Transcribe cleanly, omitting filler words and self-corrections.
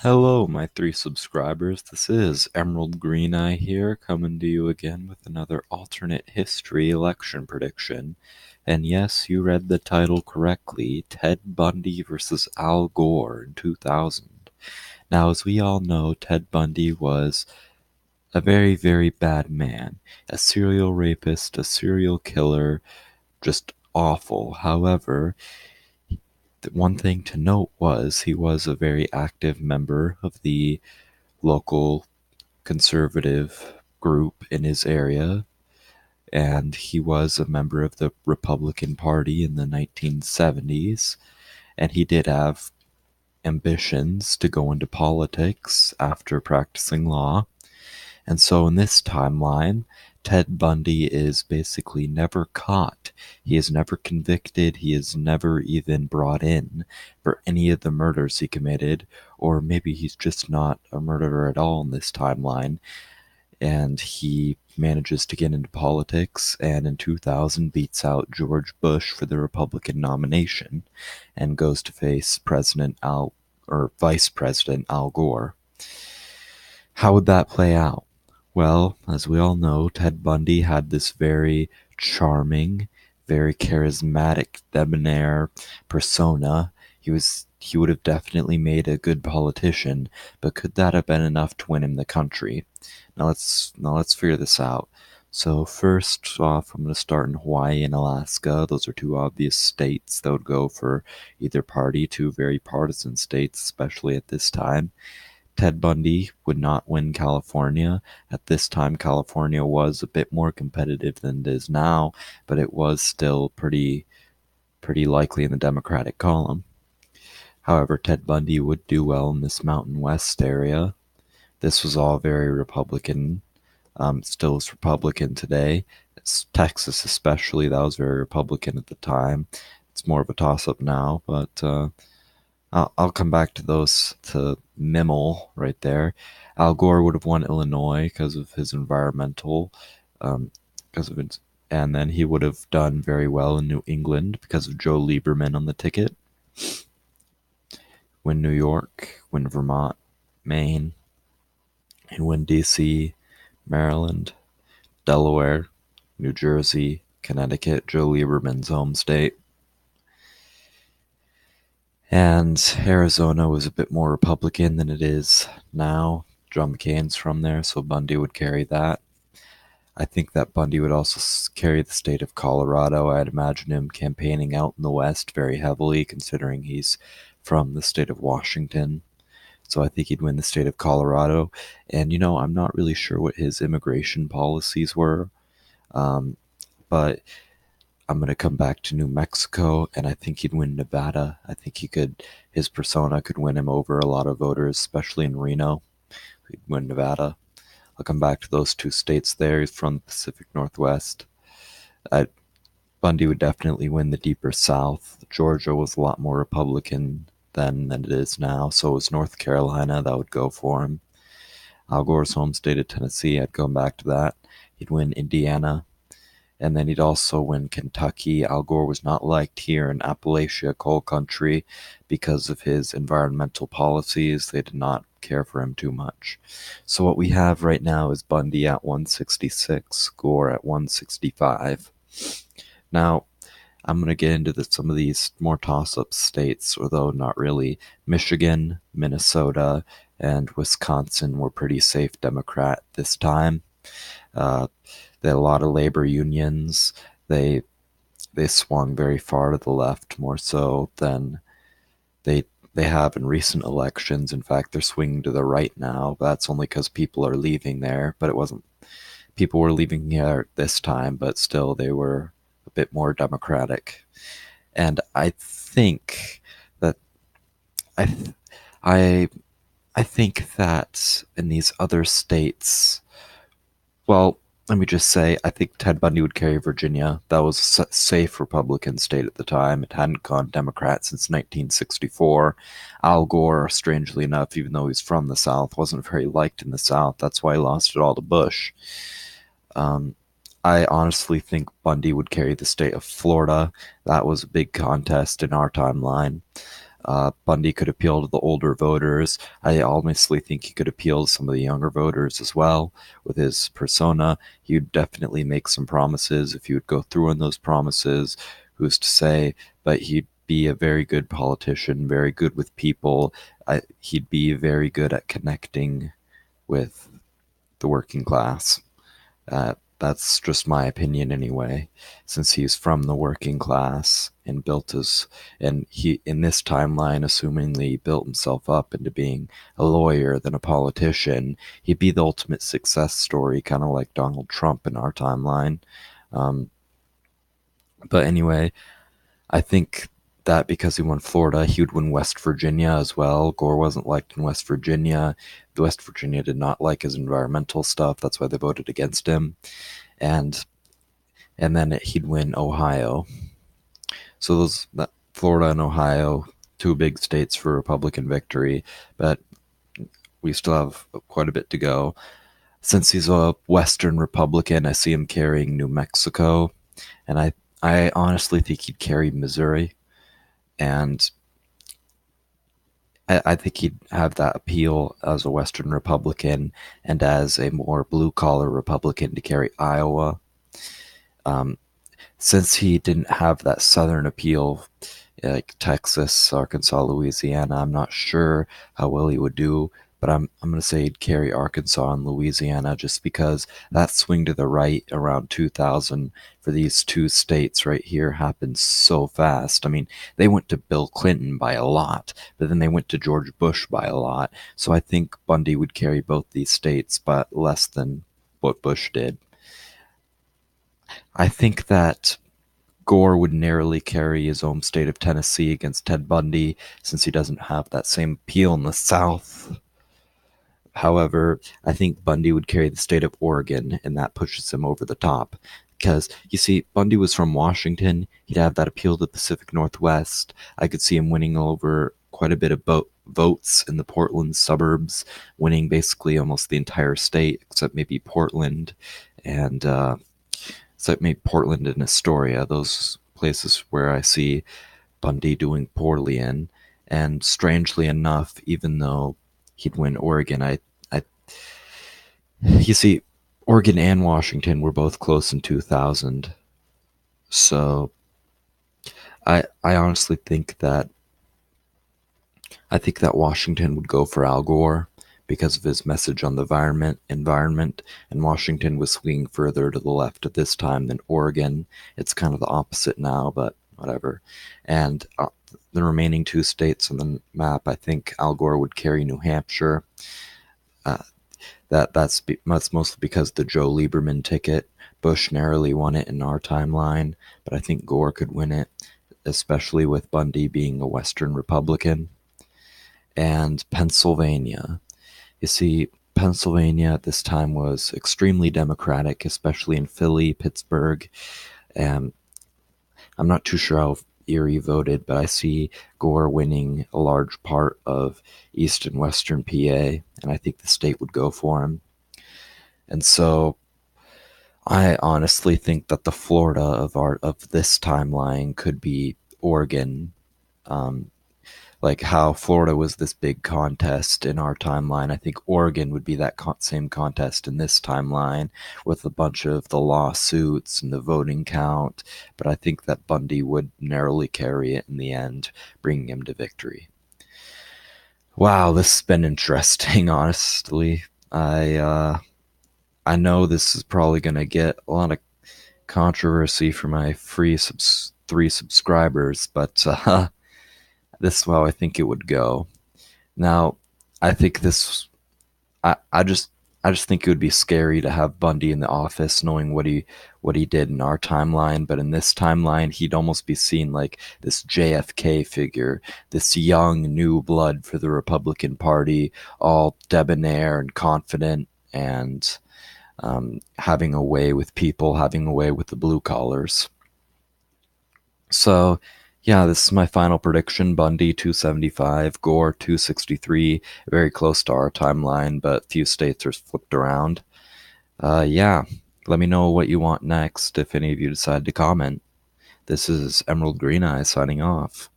Hello, my three subscribers. This is Emerald Green Eye here, coming to you again with another alternate history election prediction. And yes, you read the title correctly, Ted Bundy versus Al Gore in 2000. Now, as we all know, Ted Bundy was a very, very bad man. A serial rapist, a serial killer, just awful. However, the one thing to note was he was a very active member of the local conservative group in his area, and he was a member of the Republican Party in the 1970s, and he did have ambitions to go into politics after practicing law. And so in this timeline, Ted Bundy is basically never caught. He is never convicted. He is never even brought in for any of the murders he committed, or maybe he's just not a murderer at all in this timeline. And he manages to get into politics, and in 2000 beats out George Bush for the Republican nomination and goes to face President Al or Vice President Al Gore. How would that play out? Well, as we all know, Ted Bundy had this very charming, very charismatic, debonair persona. He would have definitely made a good politician, but could that have been enough to win him the country? Now let's figure this out. So first off, I'm going to start in Hawaii and Alaska. Those are two obvious states that would go for either party, two very partisan states, especially at this time. Ted Bundy would not win California. At this time, California was a bit more competitive than it is now, but it was still pretty likely in the Democratic column. However, Ted Bundy would do well in this Mountain West area. This was all very Republican. Still is Republican today. Texas, especially, that was very Republican at the time. It's more of a toss-up now, but I'll come back to those, to Mimmel right there. Al Gore would have won Illinois because of his environmental, because of it, and then he would have done very well in New England because of Joe Lieberman on the ticket. Win New York, win Vermont, Maine, and win D.C., Maryland, Delaware, New Jersey, Connecticut, Joe Lieberman's home state. And Arizona was a bit more Republican than it is now. John McCain's from there, so Bundy would carry that. I think that Bundy would also carry the state of Colorado. I'd imagine him campaigning out in the West very heavily, considering he's from the state of Washington. So I think he'd win the state of Colorado. And, I'm not really sure what his immigration policies were, but I'm going to come back to New Mexico, and I think he'd win Nevada. I think his persona could win him over a lot of voters, especially in Reno. He'd win Nevada. I'll come back to those two states there. He's from the Pacific Northwest. Bundy would definitely win the deeper South. Georgia was a lot more Republican then than it is now. So was North Carolina. That would go for him. Al Gore's home state of Tennessee, I'd go back to that. He'd win Indiana. And then he'd also win Kentucky. Al Gore was not liked here in Appalachia, coal country, because of his environmental policies. They did not care for him too much. So what we have right now is Bundy at 166, Gore at 165. Now, I'm going to get into some of these more toss-up states, although not really. Michigan, Minnesota, and Wisconsin were pretty safe Democrat this time. They had a lot of labor unions. They swung very far to the left, more so than they have in recent elections. In fact, they're swinging to the right now. That's only because people are leaving there. But it wasn't. People were leaving here this time, but still they were a bit more democratic. And I think that I I I think that in these other states, well, let me just say, I think Ted Bundy would carry Virginia. That was a safe Republican state at the time. It hadn't gone Democrat since 1964. Al Gore, strangely enough, even though he's from the South, wasn't very liked in the South. That's why he lost it all to Bush. Um, I honestly think Bundy would carry the state of Florida. That was a big contest in our timeline. Bundy could appeal to the older voters. I honestly think he could appeal to some of the younger voters as well with his persona. He would definitely make some promises. If he would go through on those promises, who's to say? But he'd be a very good politician, very good with people. He'd be very good at connecting with the working class. That's just my opinion anyway, since he's from the working class and built his, and he, in this timeline, assumingly built himself up into being a lawyer than a politician, he'd be the ultimate success story, kind of like Donald Trump in our timeline. Um, but anyway, I think that because he won Florida, he would win West Virginia as well. Gore wasn't liked in West Virginia. The West Virginia did not like his environmental stuff. That's why they voted against him. And then he'd win Ohio. So Florida and Ohio, two big states for Republican victory, but we still have quite a bit to go. Since he's a Western Republican, I see him carrying New Mexico, and I honestly think he'd carry Missouri, and I think he'd have that appeal as a Western Republican and as a more blue collar Republican to carry Iowa. Um, since he didn't have that Southern appeal, like Texas, Arkansas, Louisiana, I'm not sure how well he would do, but I'm going to say he'd carry Arkansas and Louisiana just because that swing to the right around 2000 for these two states right here happened so fast. I mean, they went to Bill Clinton by a lot, but then they went to George Bush by a lot. So I think Bundy would carry both these states, but less than what Bush did. I think that Gore would narrowly carry his home state of Tennessee against Ted Bundy since he doesn't have that same appeal in the South. However, I think Bundy would carry the state of Oregon, and that pushes him over the top. Because, you see, Bundy was from Washington. He'd have that appeal to the Pacific Northwest. I could see him winning over quite a bit of votes in the Portland suburbs, winning basically almost the entire state, except maybe Portland and except maybe Portland and Astoria, those places where I see Bundy doing poorly in. And strangely enough, even though he'd win Oregon, you see, Oregon and Washington were both close in 2000. So I honestly think that Washington would go for Al Gore because of his message on the environment, and Washington was swinging further to the left at this time than Oregon. It's kind of the opposite now, but whatever. And the remaining two states on the map, I think Al Gore would carry New Hampshire. That's mostly because the Joe Lieberman ticket. Bush narrowly won it in our timeline, but I think Gore could win it, especially with Bundy being a Western Republican. And Pennsylvania. You see, Pennsylvania at this time was extremely Democratic, especially in Philly, Pittsburgh, and I'm not too sure how Erie voted, but I see Gore winning a large part of East and Western PA, and I think the state would go for him. And so I honestly think that the Florida of this timeline could be Oregon. Like how Florida was this big contest in our timeline, I think Oregon would be that same contest in this timeline with a bunch of the lawsuits and the voting count. But I think that Bundy would narrowly carry it in the end, bringing him to victory. Wow, this has been interesting, honestly. I know this is probably going to get a lot of controversy for my three subscribers, but this is how I think it would go. Now, I think this. I just think it would be scary to have Bundy in the office, knowing what he did in our timeline. But in this timeline, he'd almost be seen like this JFK figure, this young new blood for the Republican Party, all debonair and confident, and having a way with people, having a way with the blue collars. So, yeah, this is my final prediction. Bundy 275, Gore 263, very close to our timeline, but few states are flipped around. Yeah, let me know what you want next if any of you decide to comment. This is Emerald Green Eye signing off.